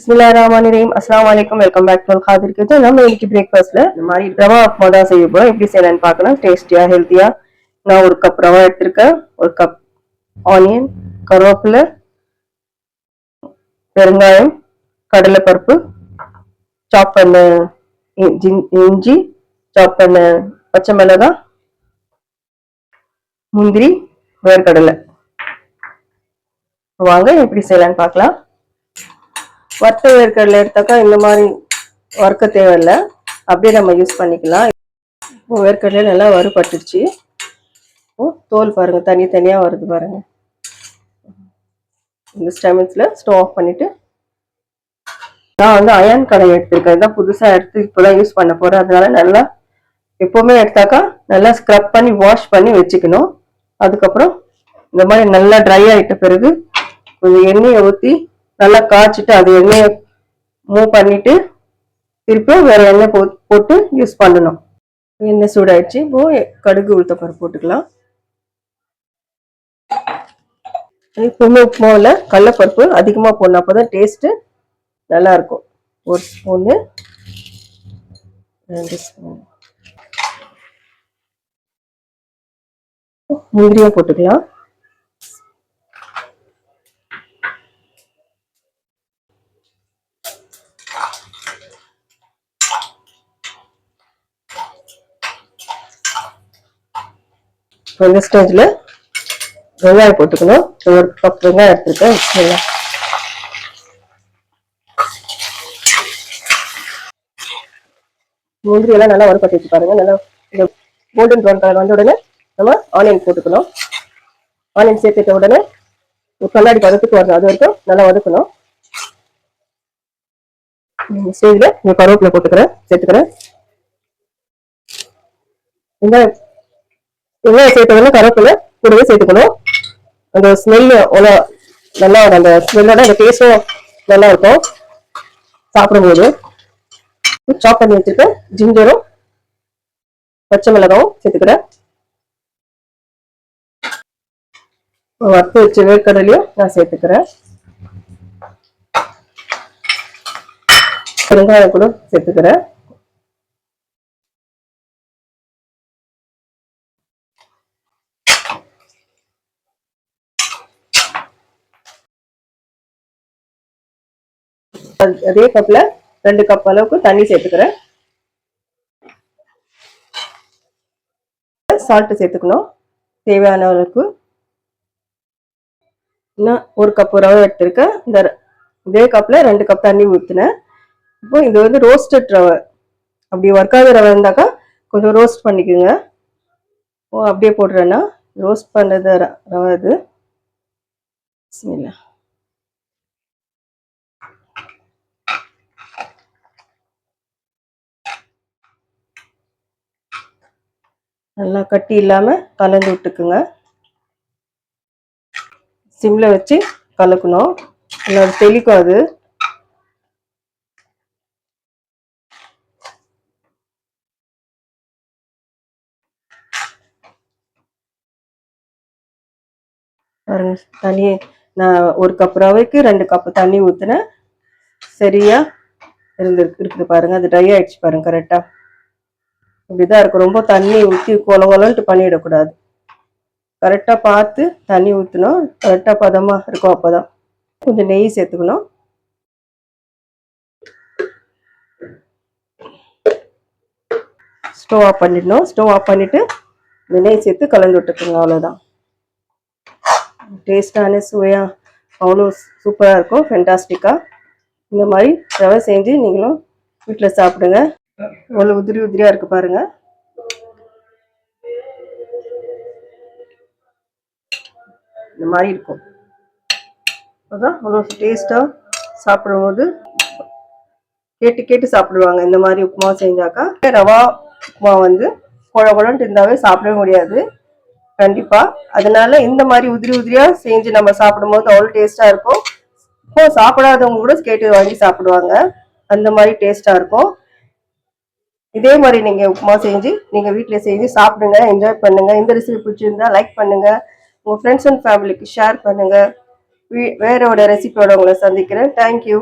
பிஸ்மில்லாஹிர்ரஹ்மானிர்ரஹீம். அஸ்ஸலாமு அலைக்கும். Welcome back to Kadhir kitchen. நம்ம இன்னைக்கு பிரேக்ஃபாஸ்ட்ல இந்த மாதிரி ரவா உப்புமா தான் செய்ய போறோம். எப்படி செய்யலாம்னு பார்க்கலாம். டேஸ்டியா ஹெல்த்தியா. நான் ஒரு கப் ரவா எடுத்திருக்கேன், ஒரு கப் ஆனியன், கருவேப்பிலை, பெருங்காயம், கடலைப்பருப்பு, சாப் பண்ண இஞ்சி, சாப் பண்ண பச்சை மிளகாய், முந்திரி, வேர்க்கடலை. வாங்க எப்படி செய்யலாம்னு பார்க்கலாம். வறுத்த வேர்க்கடலை எடுத்தாக்கா இந்த மாதிரி வறுக்க தேவையில்லை, அப்படியே நம்ம யூஸ் பண்ணிக்கலாம். இப்போ வேர்க்கடலை நல்லா வறுபட்டுருச்சு. தோல் பாருங்க தனித்தனியாக வருது பாருங்க. இந்த ஸ்டெமிட்ஸில் ஸ்டவ் ஆஃப் பண்ணிட்டு நான் வந்து அயன் கடாய் எடுத்திருக்கேன். இதுதான் புதுசாக எடுத்து இப்போதான் யூஸ் பண்ண போகிறேன். அதனால நல்லா எப்போவுமே எடுத்தாக்கா நல்லா ஸ்க்ரப் பண்ணி வாஷ் பண்ணி வச்சுக்கணும். அதுக்கப்புறம் இந்த மாதிரி நல்லா ட்ரை ஆகிட்ட பிறகு கொஞ்சம் எண்ணெயை ஊற்றி நல்லா காய்ச்சிட்டு அது எண்ணெயை மூவ் பண்ணிட்டு திருப்பியும் வேற எண்ணெய் போட்டு யூஸ் பண்ணணும். எண்ணெய் சூடாயிடுச்சு. இப்போ கடுகு உளுத்தப்பருப்பு போட்டுக்கலாம். எப்பவுமே உப்புமாவில் கடலைப்பருப்பு அதிகமாக போடணும், அப்போதான் டேஸ்ட்டு நல்லா இருக்கும். ஒரு ஸ்பூனு, 2 ஸ்பூன் முந்திரியும் போட்டுக்கலாம். இந்த ஸ்டேஜ்ல வெங்காயம் போட்டுக்கணும். ஒரு கப் வெங்காயம் எடுத்துருக்கேன். முந்திரி எல்லாம் நல்லா வறுபட்டு வச்சு பாருங்க. நல்லா இந்த கோல்டன் ப்ரௌன் கலர் வந்த உடனே நம்ம ஆனியன் போட்டுக்கணும். ஆனியன் சேர்த்துட்ட உடனே ஒரு கண்ணாடி பதத்துக்கு வரணும், அது வரைக்கும் நல்லா வதக்கணும். ஸ்டேஜ்ல இந்த கருவேப்பிலை சேர்த்துக்கிறேன். வெங்காயம் சேர்த்தவொடனே கருவேப்பிலை கூடவே சேர்த்துக்கணும். அந்த ஸ்மெல் நல்லா அந்த ஸ்மெல்லோட அந்த டேஸ்டும் நல்லா இருக்கும் சாப்பிடும்போது. சாப் பண்ணி வச்சிருக்கேன் ஜிஞ்சரும் பச்சை மிளகாவும் சேர்த்துக்கிறேன். வறுத்து வச்ச வேர்க்கடலையும் நான் சேர்த்துக்கிறேன். வெங்காயம் கூட சேர்த்துக்கிறேன். அதே கப்ல 2 கப் அளவுக்கு தண்ணி சேர்த்துக்கிறேன். சால்ட் சேர்த்துக்கணும் தேவையான அளவுக்கு. நான் 1 கப் ரவை எடுத்திருக்கேன். இதே கப்ல 2 கப் தண்ணி ஊற்றினேன். இப்போ இது வந்து ரோஸ்டட் ரவை. அப்படி வறுக்காத ரவை இருந்தாக்கா கொஞ்சம் ரோஸ்ட் பண்ணிக்கோங்க. அப்படியே போடுறேன்னா ரோஸ்ட் பண்ணது ரவை இது. நல்லா கட்டி இல்லாம கலந்து விட்டுக்குங்க. சிம்ல வச்சு கலக்கணும். நல்லா தெளிக்கும் அது. தண்ணி நான் 1 கப் ரவைக்கு 2 கப் தண்ணி ஊற்றினேன். சரியா இருக்குது பாருங்க. அது ட்ரை ஆயிடுச்சு பாருங்க. கரெக்டா இப்படிதான் இருக்கும். ரொம்ப தண்ணி ஊற்றி கொலன்ட்டு பண்ணிடக்கூடாது. கரெக்டா பார்த்து தண்ணி ஊற்றணும். கரெக்டா பதமா இருக்கும். அப்போதான் கொஞ்சம் நெய் சேர்த்துக்கணும். ஸ்டவ் ஆஃப் பண்ணிடணும். ஸ்டவ் ஆஃப் பண்ணிட்டு இந்த நெய் சேர்த்து கலந்து விட்டுக்கோங்க. அவ்வளோதான். டேஸ்டான சுவையா அவ்வளோ சூப்பராக இருக்கும். ஃபென்டாஸ்டிக்கா. இந்த மாதிரி ரவை செஞ்சு நீங்களும் வீட்டில் சாப்பிடுங்க. அவ்வளோ உதிரி உதிரியா இருக்கு பாருங்க. இந்த மாதிரி இருக்கும். அதான் அவ்வளோ டேஸ்டா சாப்பிடும்போது கேட்டு சாப்பிடுவாங்க. இந்த மாதிரி உப்புமா செஞ்சாக்கா. ரவா உப்புமா வந்து குழன்ட்டு இருந்தாவே சாப்பிடவே முடியாது கண்டிப்பா. அதனால இந்த மாதிரி உதிரி உதிரியா செஞ்சு நம்ம சாப்பிடும்போது அவ்வளோ டேஸ்டா இருக்கும். இப்போ சாப்பிடாதவங்க கூட கேட்டு வாங்கி சாப்பிடுவாங்க. அந்த மாதிரி டேஸ்டா இருக்கும். இதே மாதிரி நீங்க உப்புமா செஞ்சு நீங்க வீட்டில் செஞ்சு சாப்பிடுங்க, என்ஜாய் பண்ணுங்க. இந்த ரெசிபி பிடிச்சிருந்தா லைக் பண்ணுங்க, உங்க ஃப்ரெண்ட்ஸ் அண்ட் ஃபேமிலிக்கு ஷேர் பண்ணுங்க. வேற ஒரு ரெசிபியோட உங்களை சந்திக்கிறேன். தேங்க்யூ.